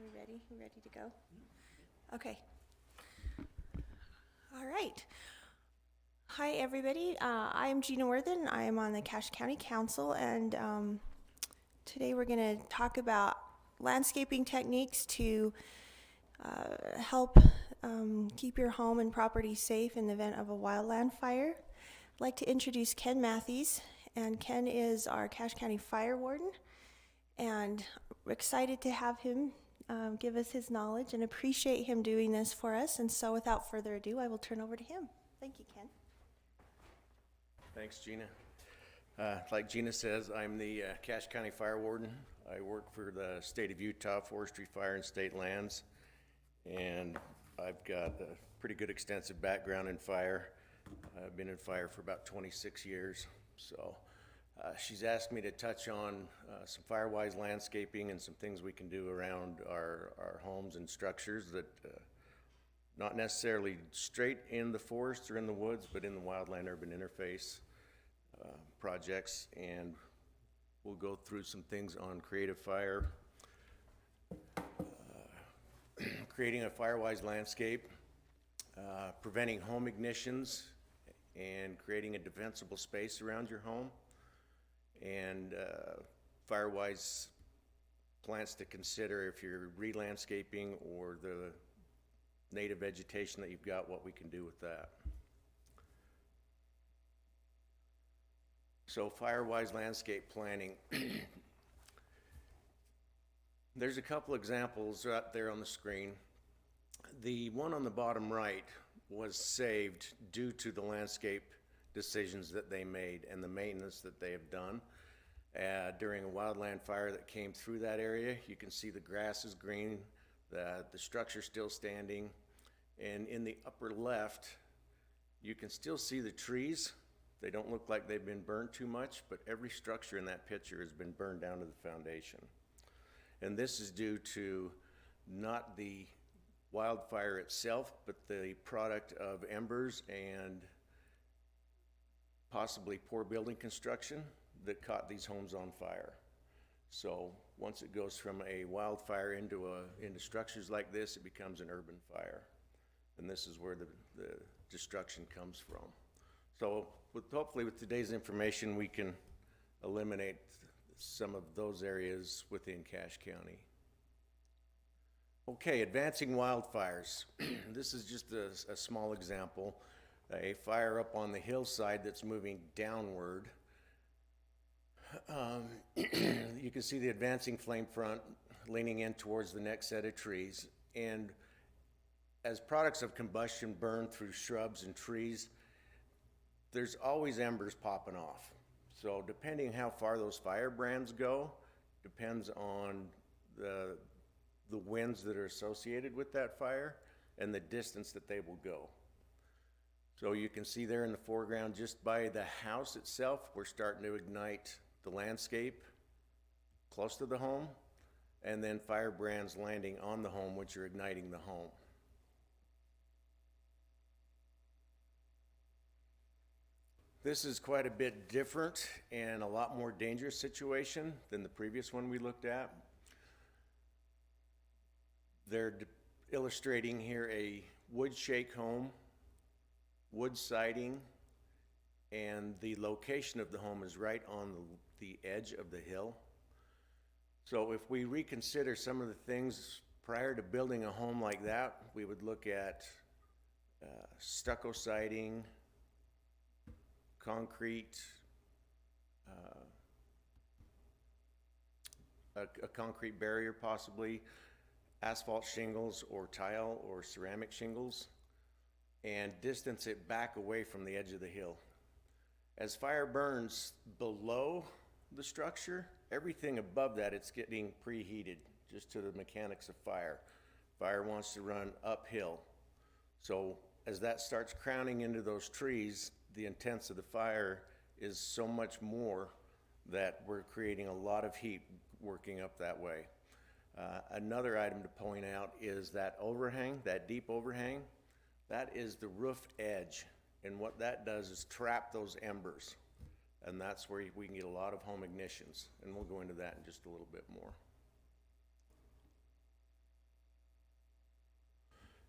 Are we ready? We ready to go? Okay. All right. Hi, everybody. I'm Gina Warden. I am on the Cache County Council, and today we're going to talk about landscaping techniques to help keep your home and property safe in the event of a wildland fire. I'd like to introduce Ken Mathys, and Ken is our Cache County Fire Warden, and we're excited to have him give us his knowledge and appreciate him doing this for us. And so without further ado, I will turn over to him. Thank you, Ken. Thanks, Gina. Like Gina says, I'm the Cache County Fire Warden. I work for the state of Utah Forestry, Fire, and State Lands, and I've got a pretty good extensive background in fire. I've been in fire for about 26 years, so she's asked me to touch on some Firewise landscaping and some things we can do around our homes and structures that not necessarily straight in the forest or in the woods, but in the wildland urban interface projects. And we'll go through some things on creative fire, creating a Firewise landscape, preventing home ignitions, and creating a defensible space around your home, and Firewise plants to consider if you're re-landscaping or the native vegetation that you've got, what we can do with that. So Firewise landscape planning. There's a couple examples right there on the screen. The one on the bottom right was saved due to the landscape decisions that they made and the maintenance that they have done during a wildland fire that came through that area. You can see the grass is green, the structure's still standing, and in the upper left you can still see the trees. They don't look like they've been burned too much, but every structure in that picture has been burned down to the foundation. And this is due to not the wildfire itself, but the product of embers and possibly poor building construction that caught these homes on fire. So once it goes from a wildfire into structures like this, it becomes an urban fire. And this is where the destruction comes from. So hopefully with today's information, we can eliminate some of those areas within Cache County. Okay, advancing wildfires. This is just a small example. A fire up on the hillside that's moving downward. You can see the advancing flame front leaning in towards the next set of trees. And as products of combustion burn through shrubs and trees, there's always embers popping off. So depending how far those fire brands go, depends on the winds that are associated with that fire and the distance that they will go. So you can see there in the foreground, just by the house itself, we're starting to ignite the landscape close to the home, and then fire brands landing on the home, which are igniting the home. This is quite a bit different and a lot more dangerous situation than the previous one we looked at. They're illustrating here a wood shake home, wood siding, and the location of the home is right on the edge of the hill. So if we reconsider some of the things prior to building a home like that, we would look at stucco siding, concrete, a concrete barrier possibly, asphalt shingles or tile or ceramic shingles, and distance it back away from the edge of the hill. As fire burns below the structure, everything above that, it's getting preheated just to the mechanics of fire. Fire wants to run uphill. So as that starts crowning into those trees, the intense of the fire is so much more that we're creating a lot of heat working up that way. Another item to point out is that overhang, that deep overhang, that is the roofed edge. And what that does is trap those embers. And that's where we can get a lot of home ignitions. And we'll go into that in just a little bit more.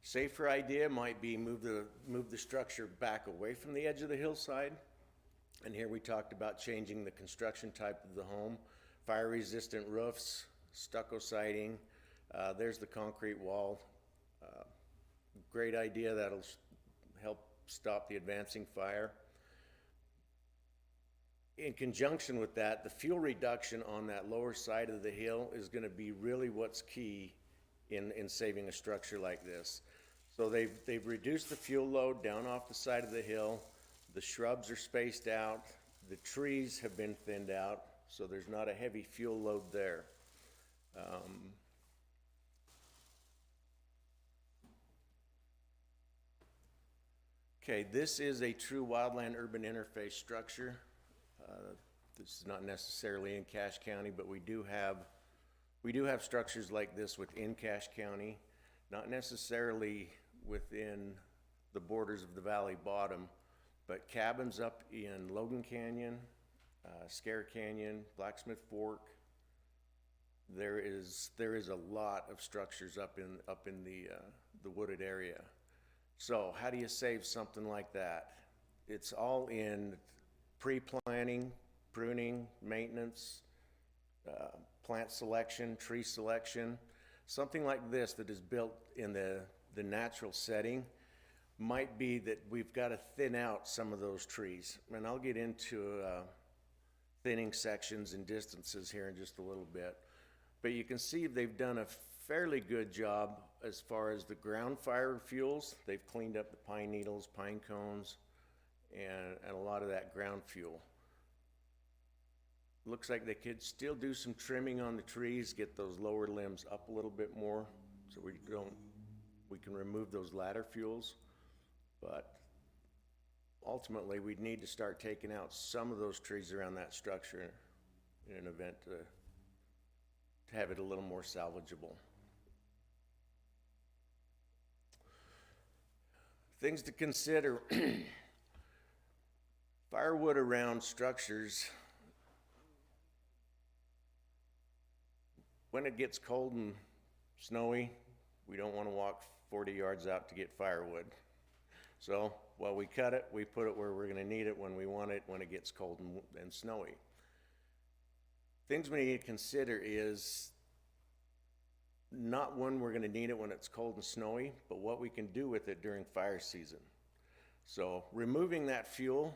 Safer idea might be move the structure back away from the edge of the hillside. And here we talked about changing the construction type of the home, fire resistant roofs, stucco siding. There's the concrete wall. Great idea, that'll help stop the advancing fire. In conjunction with that, the fuel reduction on that lower side of the hill is going to be really what's key in saving a structure like this. So they've reduced the fuel load down off the side of the hill. The shrubs are spaced out. The trees have been thinned out, so there's not a heavy fuel load there. Okay, this is a true wildland urban interface structure. This is not necessarily in Cache County, but we do have structures like this within Cache County, not necessarily within the borders of the valley bottom, but cabins up in Logan Canyon, Scare Canyon, Blacksmith Fork. There is a lot of structures up in the wooded area. So how do you save something like that? It's all in pre-planning, pruning, maintenance, plant selection, tree selection. Something like this that is built in the natural setting might be that we've got to thin out some of those trees. And I'll get into thinning sections and distances here in just a little bit. But you can see they've done a fairly good job as far as the ground fire fuels. They've cleaned up the pine needles, pine cones, and a lot of that ground fuel. Looks like they could still do some trimming on the trees, get those lower limbs up a little bit more so we can remove those ladder fuels. But ultimately we'd need to start taking out some of those trees around that structure in an event to have it a little more salvageable. Things to consider. Firewood around structures. When it gets cold and snowy, we don't want to walk 40 yards out to get firewood. So while we cut it, we put it where we're going to need it when we want it when it gets cold and snowy. Things we need to consider is not when we're going to need it when it's cold and snowy, but what we can do with it during fire season. So removing that fuel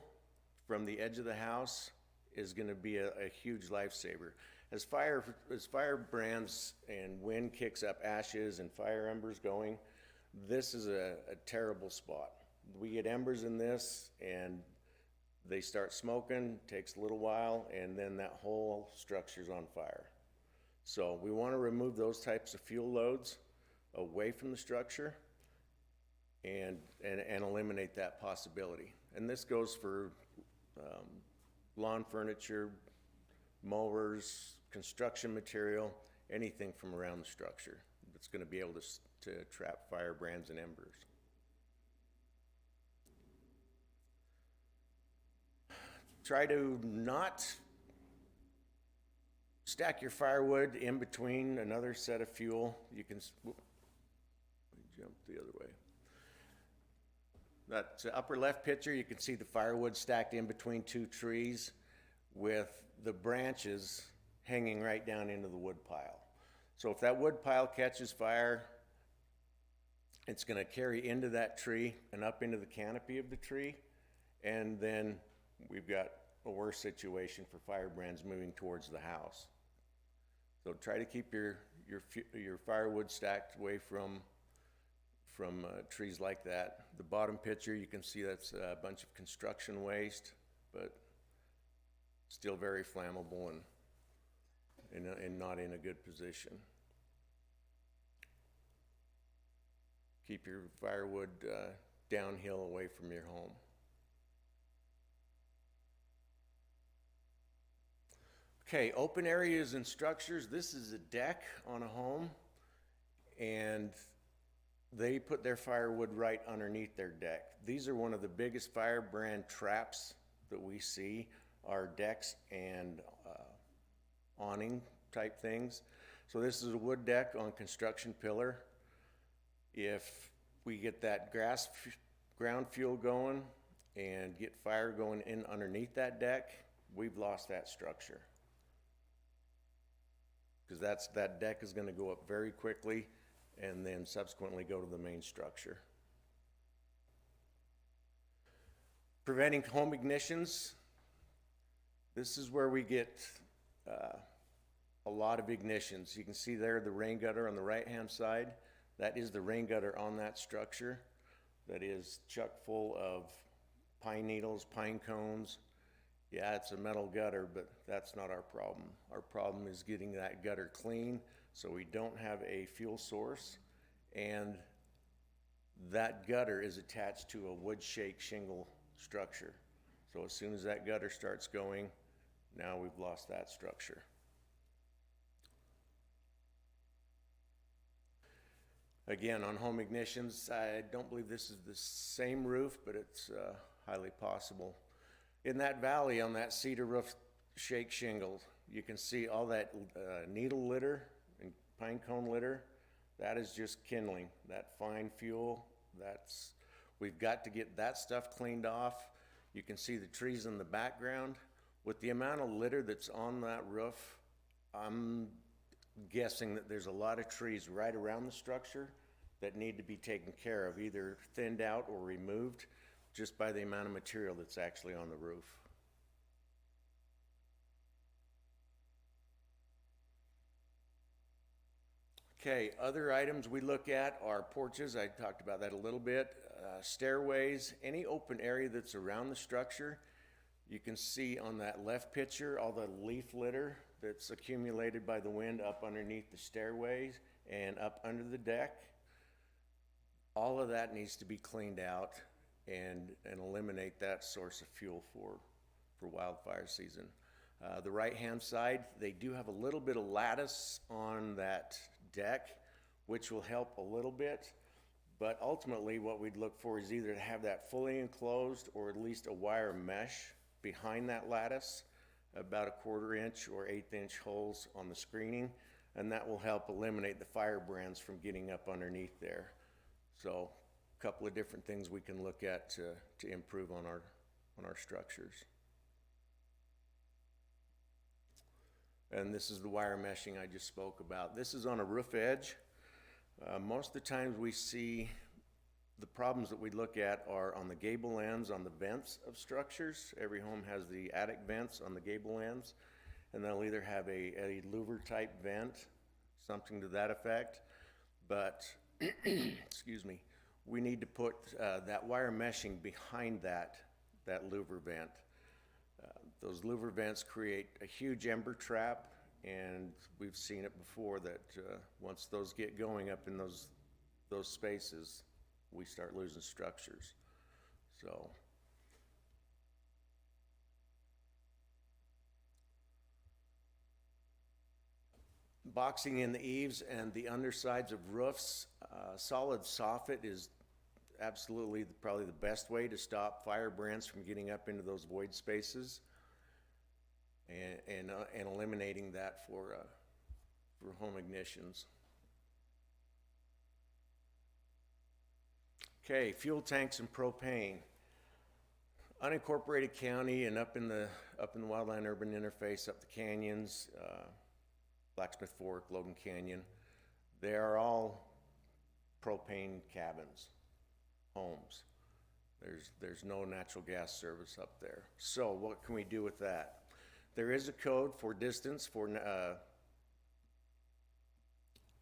from the edge of the house is going to be a huge lifesaver. As fire brands and wind kicks up ashes and fire embers going, this is a terrible spot. We get embers in this and they start smoking, takes a little while, and then that whole structure's on fire. So we want to remove those types of fuel loads away from the structure and eliminate that possibility. And this goes for lawn furniture, mowers, construction material, anything from around the structure that's going to be able to trap fire brands and embers. Try to not stack your firewood in between another set of fuel. You can jump the other way. That upper left picture, you can see the firewood stacked in between two trees with the branches hanging right down into the wood pile. So if that wood pile catches fire, it's going to carry into that tree and up into the canopy of the tree, and then we've got a worse situation for fire brands moving towards the house. So try to keep your firewood stacked away from trees like that. The bottom picture, you can see that's a bunch of construction waste, but still very flammable and not in a good position. Keep your firewood downhill away from your home. Okay, open areas and structures. This is a deck on a home, and they put their firewood right underneath their deck. These are one of the biggest firebrand traps that we see, are decks and awning type things. So this is a wood deck on construction pillar. If we get that ground fuel going and get fire going in underneath that deck, we've lost that structure. Because that deck is going to go up very quickly and then subsequently go to the main structure. Preventing home ignitions. This is where we get a lot of ignitions. You can see there the rain gutter on the right-hand side. That is the rain gutter on that structure. That is chock full of pine needles, pine cones. Yeah, it's a metal gutter, but that's not our problem. Our problem is getting that gutter clean so we don't have a fuel source, and that gutter is attached to a wood shake shingle structure. So as soon as that gutter starts going, now we've lost that structure. Again, on home ignitions, I don't believe this is the same roof, but it's highly possible. In that valley on that cedar roof shake shingle, you can see all that needle litter and pine cone litter. That is just kindling, that fine fuel. We've got to get that stuff cleaned off. You can see the trees in the background. With the amount of litter that's on that roof, I'm guessing that there's a lot of trees right around the structure that need to be taken care of, either thinned out or removed, just by the amount of material that's actually on the roof. Okay, other items we look at are porches. I talked about that a little bit. Stairways, any open area that's around the structure. You can see on that left picture all the leaf litter that's accumulated by the wind up underneath the stairways and up under the deck. All of that needs to be cleaned out and eliminate that source of fuel for wildfire season. The right-hand side, they do have a little bit of lattice on that deck, which will help a little bit, but ultimately what we'd look for is either to have that fully enclosed or at least a wire mesh behind that lattice, about 1/4 inch or 1/8 inch holes on the screening, and that will help eliminate the firebrands from getting up underneath there. So a couple of different things we can look at to improve on our structures. And this is the wire meshing I just spoke about. This is on a roof edge. Most of the times we see the problems that we look at are on the gable ends, on the vents of structures. Every home has the attic vents on the gable ends, and they'll either have a louver type vent, something to that effect, but excuse me, we need to put that wire meshing behind that louver vent. Those louver vents create a huge ember trap, and we've seen it before that once those get going up in those spaces, we start losing structures. So boxing in the eaves and the undersides of roofs, solid soffit is absolutely probably the best way to stop firebrands from getting up into those void spaces and eliminating that for home ignitions. Okay, fuel tanks and propane. Unincorporated county and up in the wildland urban interface, up the canyons, Blacksmith Fork, Logan Canyon, they are all propane cabins, homes. There's no natural gas service up there. So what can we do with that? There is a code for distance for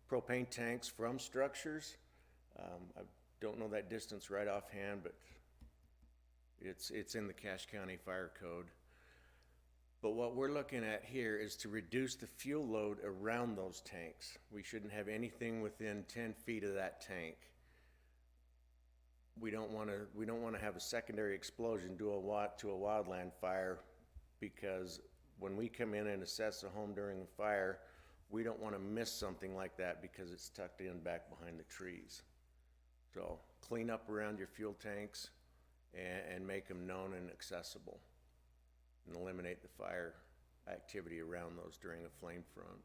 propane tanks from structures. I don't know that distance right offhand, but it's in the Cache County Fire Code. But what we're looking at here is to reduce the fuel load around those tanks. We shouldn't have anything within 10 feet of that tank. We don't want to have a secondary explosion to a wildland fire, because when we come in and assess a home during a fire, we don't want to miss something like that because it's tucked in back behind the trees. So clean up around your fuel tanks and make them known and accessible, and eliminate the fire activity around those during a flame front.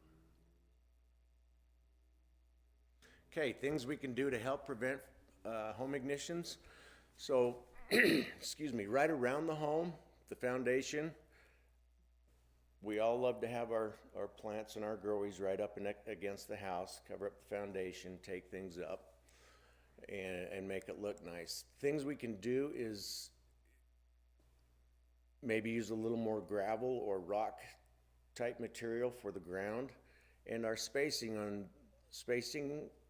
Okay, things we can do to help prevent home ignitions. So, excuse me, right around the home, the foundation, we all love to have our plants and our growies right up against the house, cover up the foundation, take things up, and make it look nice. Things we can do is maybe use a little more gravel or rock type material for the ground, and our spacing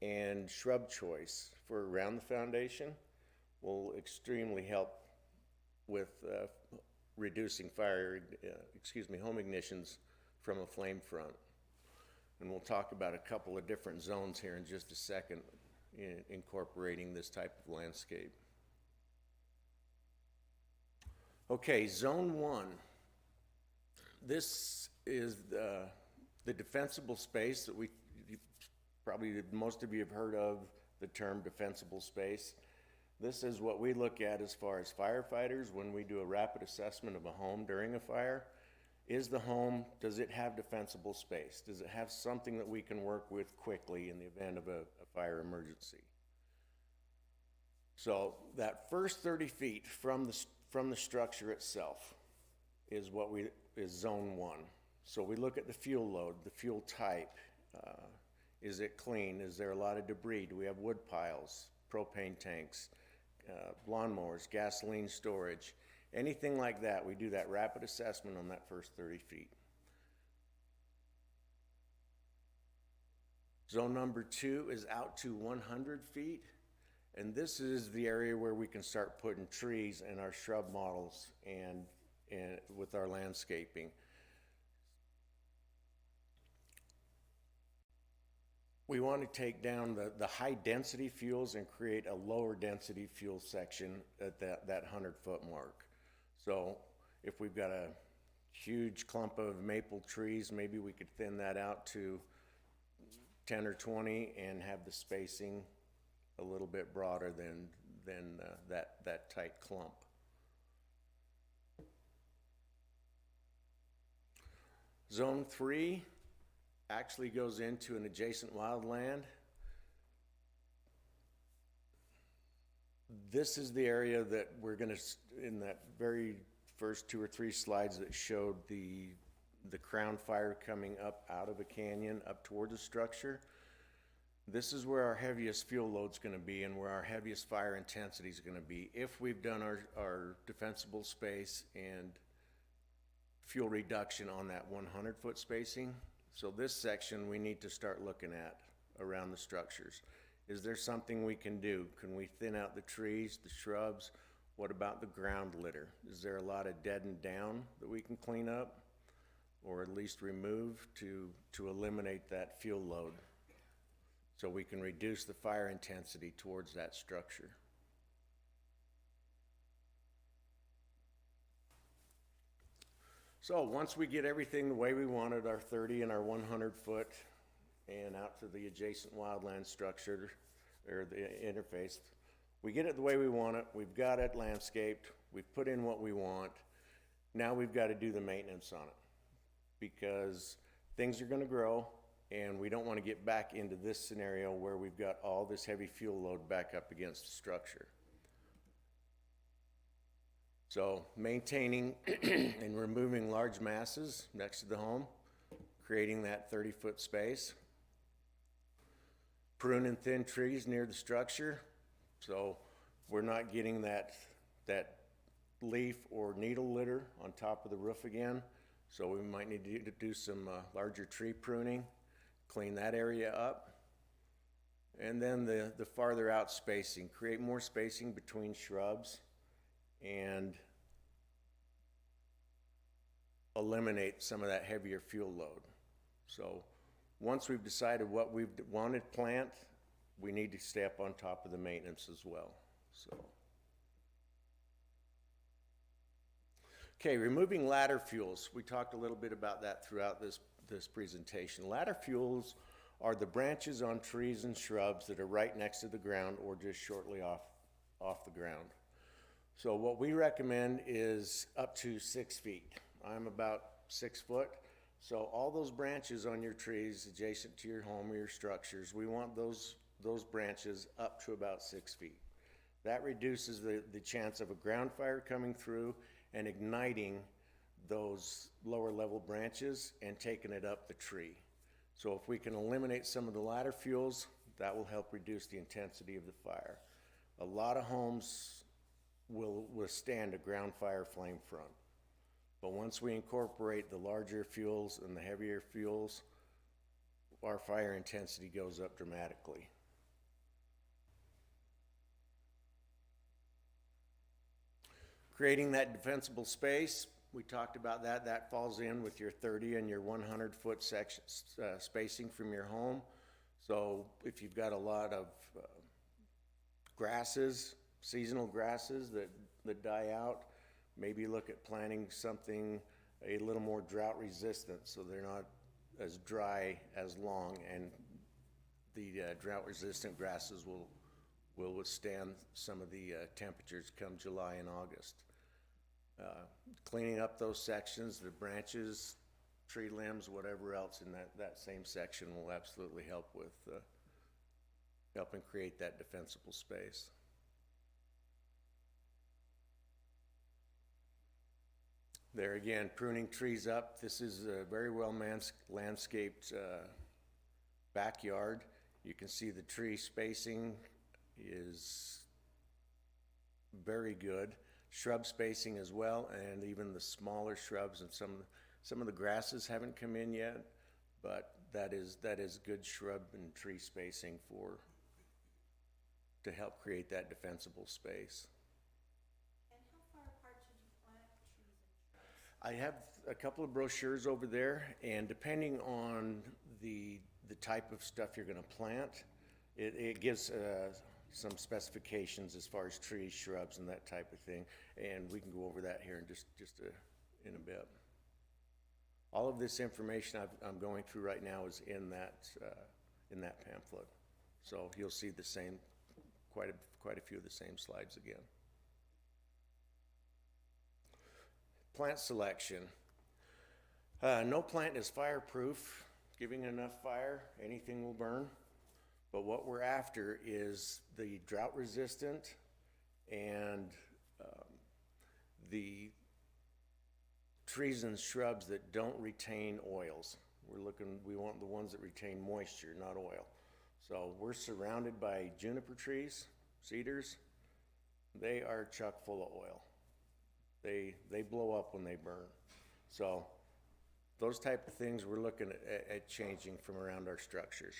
and shrub choice for around the foundation will extremely help with reducing home ignitions from a flame front. And we'll talk about a couple of different zones here in just a second in incorporating this type of landscape. Okay, zone 1. This is the defensible space that probably most of you have heard of the term defensible space. This is what we look at as far as firefighters when we do a rapid assessment of a home during a fire. Does it have defensible space? Does it have something that we can work with quickly in the event of a fire emergency? So that first 30 feet from the structure itself is zone 1. So we look at the fuel load, the fuel type. Is it clean? Is there a lot of debris? Do we have wood piles, propane tanks, lawnmowers, gasoline storage? Anything like that, we do that rapid assessment on that first 30 feet. Zone number 2 is out to 100 feet. And this is the area where we can start putting trees and our shrub models and with our landscaping. We want to take down the high density fuels and create a lower density fuel section at that 100-foot mark. So if we've got a huge clump of maple trees, maybe we could thin that out to 10 or 20 and have the spacing a little bit broader than that tight clump. Zone 3 actually goes into an adjacent wildland. This is the area that we're going to, in that very first 2 or 3 slides that showed the crown fire coming up out of a canyon up toward the structure. This is where our heaviest fuel load's going to be and where our heaviest fire intensity is going to be if we've done our defensible space and fuel reduction on that 100-foot spacing. So this section we need to start looking at around the structures. Is there something we can do? Can we thin out the trees, the shrubs? What about the ground litter? Is there a lot of dead and down that we can clean up or at least remove to eliminate that fuel load so we can reduce the fire intensity towards that structure? So once we get everything the way we wanted, our 30 and our 100-foot and out to the adjacent wildland structure or the interface, we get it the way we want it. We've got it landscaped. We've put in what we want. Now we've got to do the maintenance on it because things are going to grow and we don't want to get back into this scenario where we've got all this heavy fuel load back up against the structure. So maintaining and removing large masses next to the home, creating that 30-foot space. Prune and thin trees near the structure, so we're not getting that leaf or needle litter on top of the roof again. So we might need to do some larger tree pruning, clean that area up. And then the farther out spacing, create more spacing between shrubs and eliminate some of that heavier fuel load. So once we've decided what we want to plant, we need to stay up on top of the maintenance as well. So, okay, removing ladder fuels. We talked a little bit about that throughout this presentation. Ladder fuels are the branches on trees and shrubs that are right next to the ground or just shortly off the ground. So what we recommend is up to 6 feet. I'm about 6 foot. So all those branches on your trees adjacent to your home or your structures, we want those those branches up to about 6 feet. That reduces the chance of a ground fire coming through and igniting those lower level branches and taking it up the tree. So if we can eliminate some of the ladder fuels, that will help reduce the intensity of the fire. A lot of homes will withstand a ground fire flame front. But once we incorporate the larger fuels and the heavier fuels, our fire intensity goes up dramatically. Creating that defensible space, we talked about that. That falls in with your 30 and your 100-foot spacing from your home. So if you've got a lot of grasses, seasonal grasses that die out, maybe look at planting something a little more drought resistant so they're not as dry as long, and the drought resistant grasses will withstand some of the temperatures come July and August. Cleaning up those sections, the branches, tree limbs, whatever else in that same section will absolutely help with helping create that defensible space. There again, pruning trees up. This is a very well landscaped backyard. You can see the tree spacing is very good. Shrub spacing as well, and even the smaller shrubs and some of the grasses haven't come in yet, but that is good shrub and tree spacing to help create that defensible space. And how far apart should you plant trees and shrubs? I have a couple of brochures over there, and depending on the type of stuff you're going to plant, it gives some specifications as far as trees, shrubs, and that type of thing, and we can go over that here in just in a bit. All of this information I'm going through right now is in that pamphlet, so you'll see the same, quite a few of the same slides again. Plant selection. No plant is fireproof. Giving enough fire, anything will burn. But what we're after is the drought resistant and the trees and shrubs that don't retain oils. We want the ones that retain moisture, not oil. So we're surrounded by juniper trees, cedars. They are chock full of oil. They blow up when they burn. So those type of things we're looking at changing from around our structures.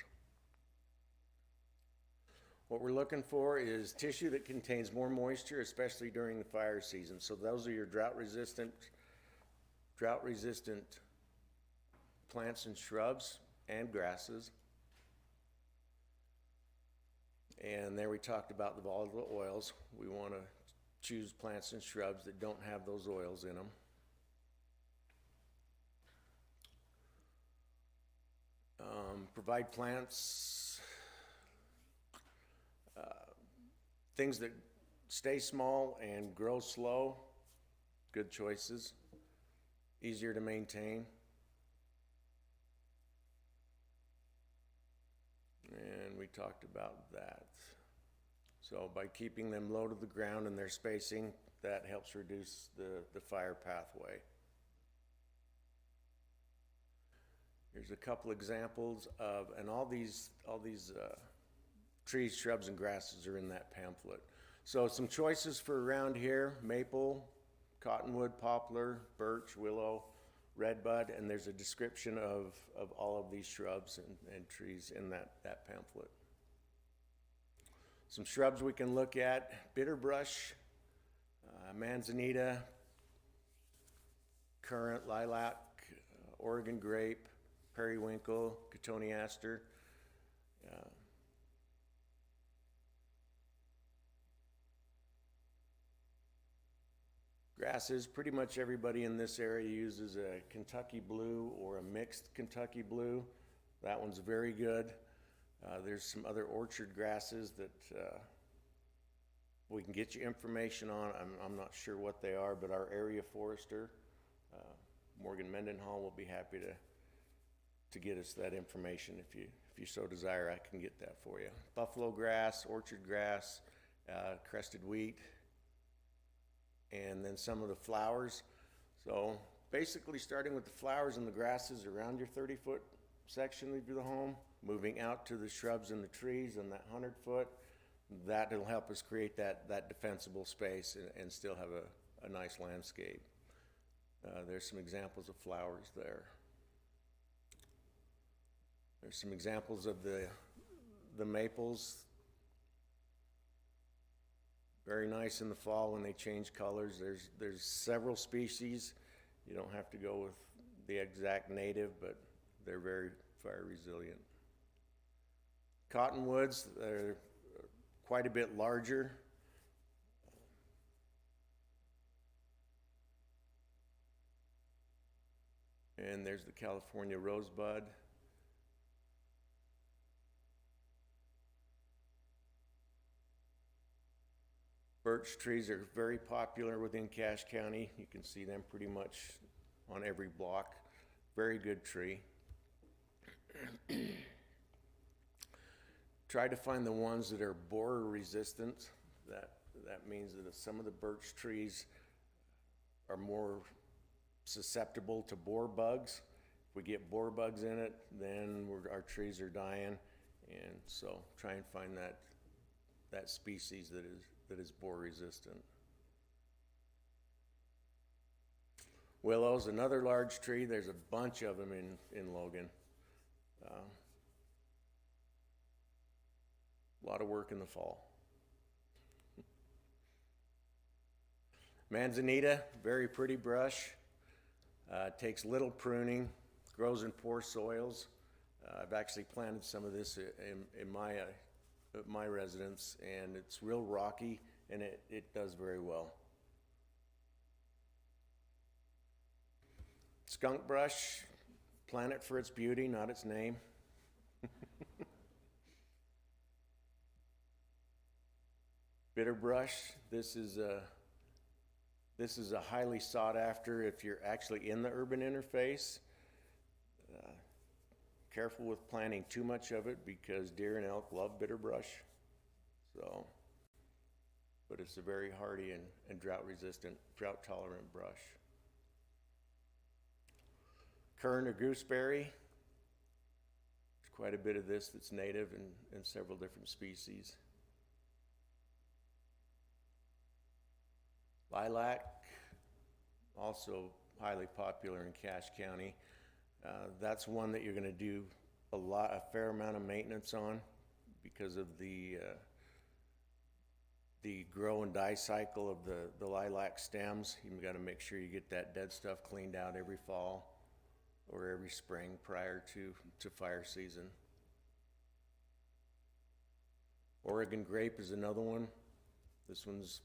What we're looking for is tissue that contains more moisture, especially during the fire season. So those are your drought resistant plants and shrubs and grasses. And there we talked about the volatile oils. We want to choose plants and shrubs that don't have those oils in them. Provide plants, things that stay small and grow slow, good choices, easier to maintain. And we talked about that. So by keeping them low to the ground and their spacing, that helps reduce the fire pathway. Here's a couple examples of, and all these trees, shrubs, and grasses are in that pamphlet. So some choices for around here: maple, cottonwood, poplar, birch, willow, redbud, and there's a description of all of these shrubs and trees in that pamphlet. Some shrubs we can look at: bitterbrush, manzanita, currant, lilac, Oregon grape, periwinkle, cotoneaster. Grasses, pretty much everybody in this area uses a Kentucky blue or a mixed Kentucky blue. That one's very good. There's some other orchard grasses that we can get you information on. I'm not sure what they are, but our area forester, Morgan Mendenhall, will be happy to to get us that information. If you so desire, I can get that for you. Buffalo grass, orchard grass, crested wheat, and then some of the flowers. So basically starting with the flowers and the grasses around your 30-foot section of the home, moving out to the shrubs and the trees and that 100-foot, that'll help us create that defensible space and still have a nice landscape. There's some examples of flowers there. There's some examples of the maples. Very nice in the fall when they change colors. There's several species. You don't have to go with the exact native, but they're very fire resilient. Cottonwoods, they're quite a bit larger. And there's the California rosebud. Birch trees are very popular within Cache County. You can see them pretty much on every block. Very good tree. Try to find the ones that are borer resistant. That means that some of the birch trees are more susceptible to borer bugs. If we get borer bugs in it, then our trees are dying. And so try and find that species that is borer resistant. Willow's another large tree. There's a bunch of them in Logan. A lot of work in the fall. Manzanita, very pretty brush. Takes little pruning, grows in poor soils. I've actually planted some of this in my residence, and it's real rocky, and it does very well. Skunk brush, plant it for its beauty, not its name. Bitter brush, this is a highly sought after if you're actually in the urban interface. Careful with planting too much of it because deer and elk love bitter brush. So, but it's a very hardy and drought tolerant brush. Kern or gooseberry, there's quite a bit of this that's native in several different species. Lilac, also highly popular in Cache County. That's one that you're going to do a fair amount of maintenance on because of the grow and die cycle of the lilac stems. You've got to make sure you get that dead stuff cleaned out every fall or every spring prior to fire season. Oregon grape is another one. This one's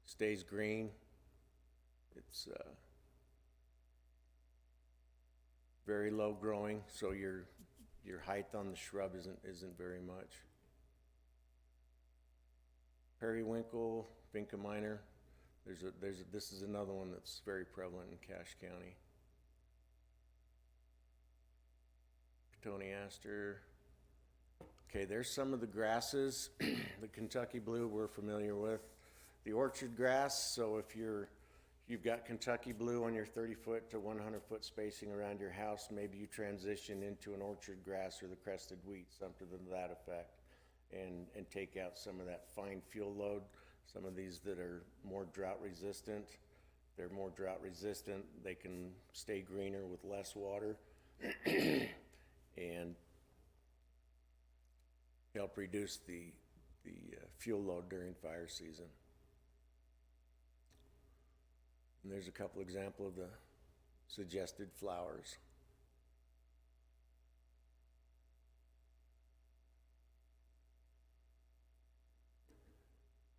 stays green. It's very low growing, so your height on the shrub isn't very much. Periwinkle, Vinca minor. This is another one that's very prevalent in Cache County. Cotoneaster. Okay, there's some of the grasses. The Kentucky blue we're familiar with. The orchard grass, so if you've got Kentucky blue on your 30-foot to 100-foot spacing around your house, maybe you transition into an orchard grass or the crested wheat, something to that effect, and take out some of that fine fuel load. Some of these that are more drought resistant, they're more drought resistant. They can stay greener with less water and help reduce the fuel load during fire season. And there's a couple examples of the suggested flowers.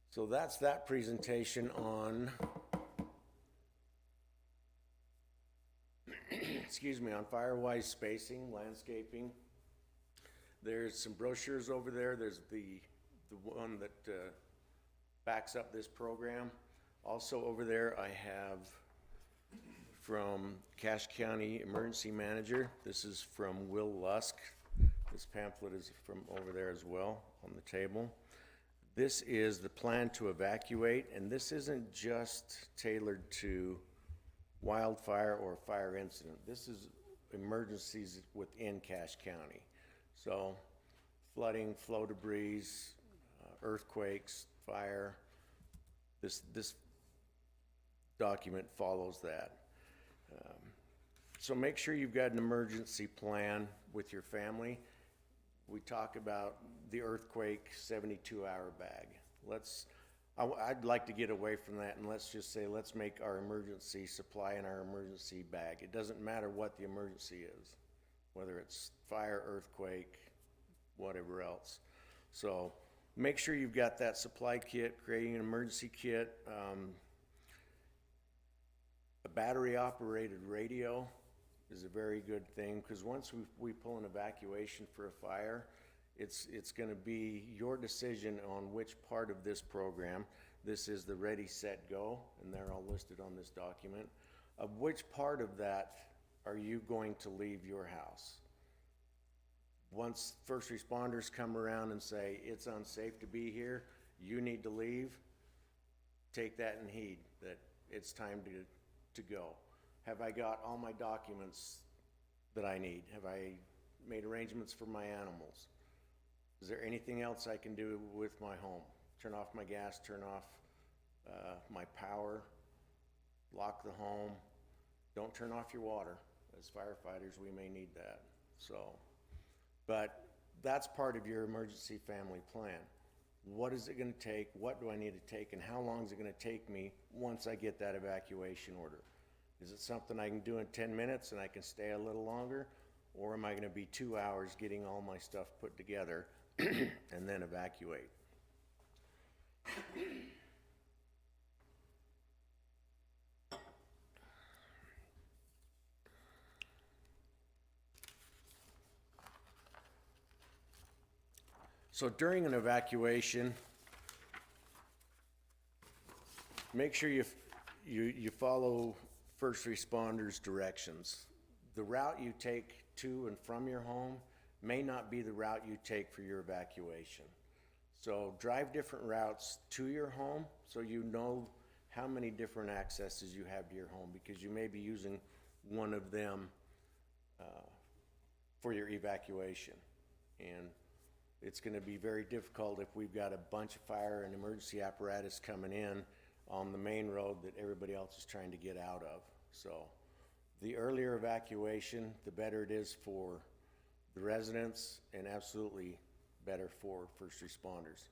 So that's that presentation on, excuse me, on Firewise spacing, landscaping. There's some brochures over there. There's the one that backs up this program. Also over there I have from Cache County Emergency Manager. This is from Will Lusk. This pamphlet is from over there as well on the table. This is the plan to evacuate, and this isn't just tailored to wildfire or fire incident. This is emergencies within Cache County. So flooding, flow debris, earthquakes, fire. This document follows that. So make sure you've got an emergency plan with your family. We talk about the earthquake 72-hour bag. I'd like to get away from that, and let's just say, let's make our emergency supply in our emergency bag. It doesn't matter what the emergency is, whether it's fire, earthquake, whatever else. So make sure you've got that supply kit, creating an emergency kit, a battery operated radio is a very good thing, because once we pull an evacuation for a fire, it's going to be your decision on which part of this program. This is the Ready, Set, Go, and they're all listed on this document. Of which part of that are you going to leave your house? Once first responders come around and say it's unsafe to be here, you need to leave, take that in heed, that it's time to go. Have I got all my documents that I need? Have I made arrangements for my animals? Is there anything else I can do with my home? Turn off my gas, turn off my power, lock the home. Don't turn off your water. As firefighters, we may need that. So, but that's part of your emergency family plan. What is it going to take? What do I need to take? And how long is it going to take me once I get that evacuation order? Is it something I can do in 10 minutes and I can stay a little longer? Or am I going to be 2 hours getting all my stuff put together and then evacuate? So during an evacuation, make sure you follow first responders' directions. The route you take to and from your home may not be the route you take for your evacuation. So drive different routes to your home so you know how many different accesses you have to your home, because you may be using one of them for your evacuation. And it's going to be very difficult if we've got a bunch of fire and emergency apparatus coming in on the main road that everybody else is trying to get out of. So the earlier evacuation, the better it is for the residents, and absolutely better for first responders,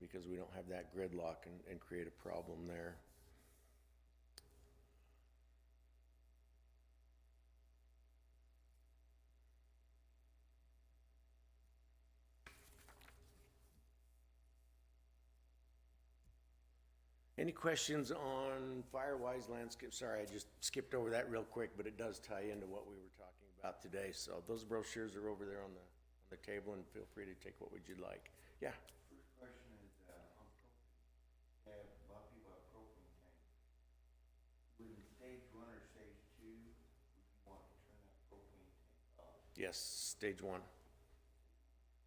because we don't have that gridlock and create a problem there. Any questions on Firewise landscape? Sorry, I just skipped over that real quick, but it does tie into what we were talking about today. So those brochures are over there on the table, and feel free to take what would you like. Yeah. First question is on propane. A lot of people have propane tanks. Would in stage 1 or stage 2, would you want to turn that propane tank off? Yes, stage 1.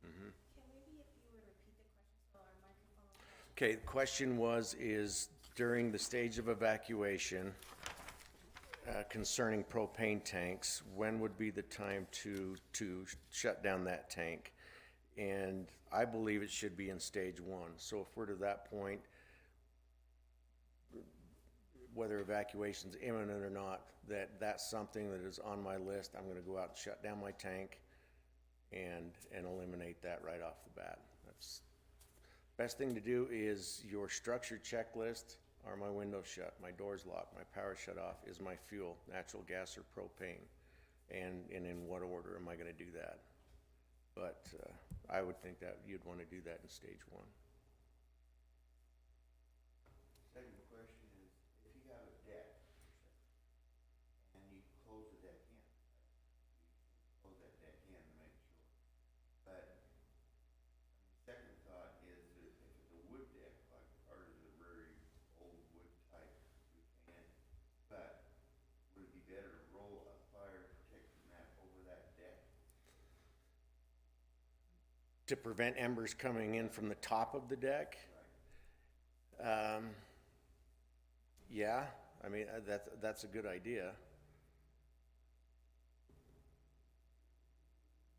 Mm-hmm. Can maybe if you would repeat the question so our microphone will... Okay, the question is during the stage of evacuation concerning propane tanks, when would be the time to shut down that tank? And I believe it should be in stage 1. So if we're to that point, whether evacuation's imminent or not, that's something that is on my list. I'm going to go out and shut down my tank and eliminate that right off the bat. That's best thing to do. Is your structure checklist. Are my windows shut? My doors locked? My power shut off? Is my fuel natural gas or propane? And in what order am I going to do that? But I would think that you'd want to do that in stage 1. Second question is, if you have a deck and you close the deck in, you close that deck in to make sure. But second thought is that if it's a wood deck, like ours is a very old wood type, we can, but would it to prevent embers coming in from the top of the deck. Yeah, I mean, that's a good idea.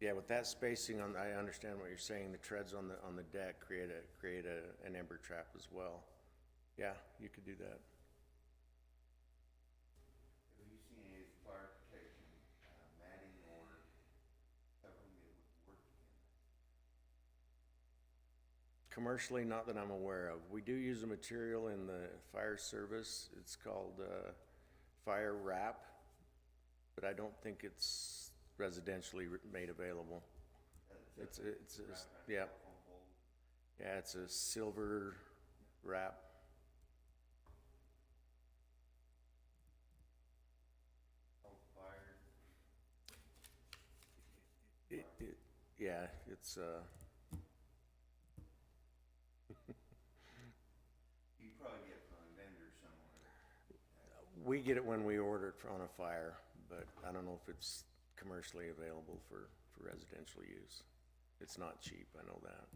Yeah, with that spacing on, I understand what you're saying, the treads on the deck create an ember trap as well. Yeah, you could do that. Have you seen any fire protection, matting or covering that would work in that? Commercially, not that I'm aware of. We do use a material in the fire service. It's called fire wrap, but I don't think it's residentially made available. It's yeah, yeah, it's a silver wrap. Fire. Yeah, it's You probably get it from a vendor somewhere. we get it when we order it on a fire, but I don't know if it's commercially available for residential use. It's not cheap, I know that.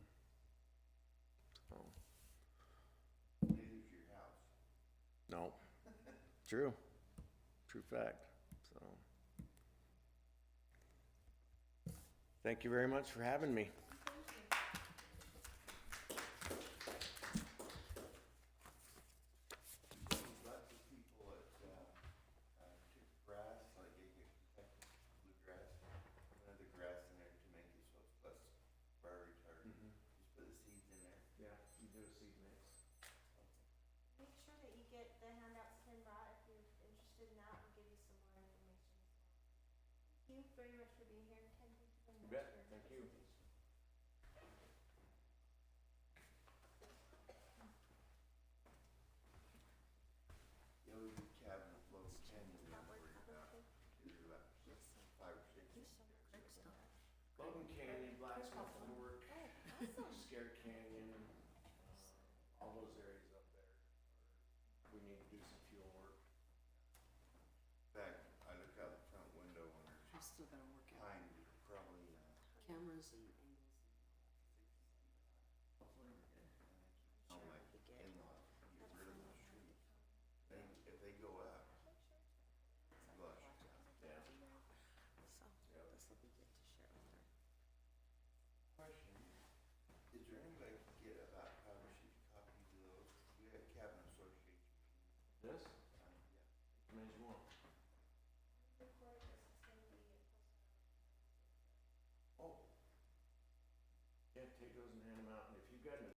So, Neither's your house. no, true fact, so. Thank you very much for having me. Lots of people that, took grass, like they get bluegrass, another grass in there to make it so it's less fire retardant. Just put the seeds in there. Yeah, you do a seed mix. Make sure that you get the handouts sent out if you're interested in that. We'll give you some more information as well. Thank you very much for being here, Ted. Thank you very much bet. for your Thank you. presentation. Yeah, we did cabin afloat canyon we were worried about. There's about 5 or 6. Logan Canyon, Blacksmith Fork, Scare Canyon, all those areas up there. We need to do some fuel work. In fact, I look out the front window and there's I'm still gotta work out pine probably, cameras and angles and hopefully we're good. on my in-laws, get rid of those trees. If they go up, blush. Yeah. So, this will be good to share with her. Question, is there any way to get about copies of those? We had cabin association. This? Yeah. How many do you want? Record this, it's gonna be posted on. Oh. Yeah, take those and hand them out, and if you've got an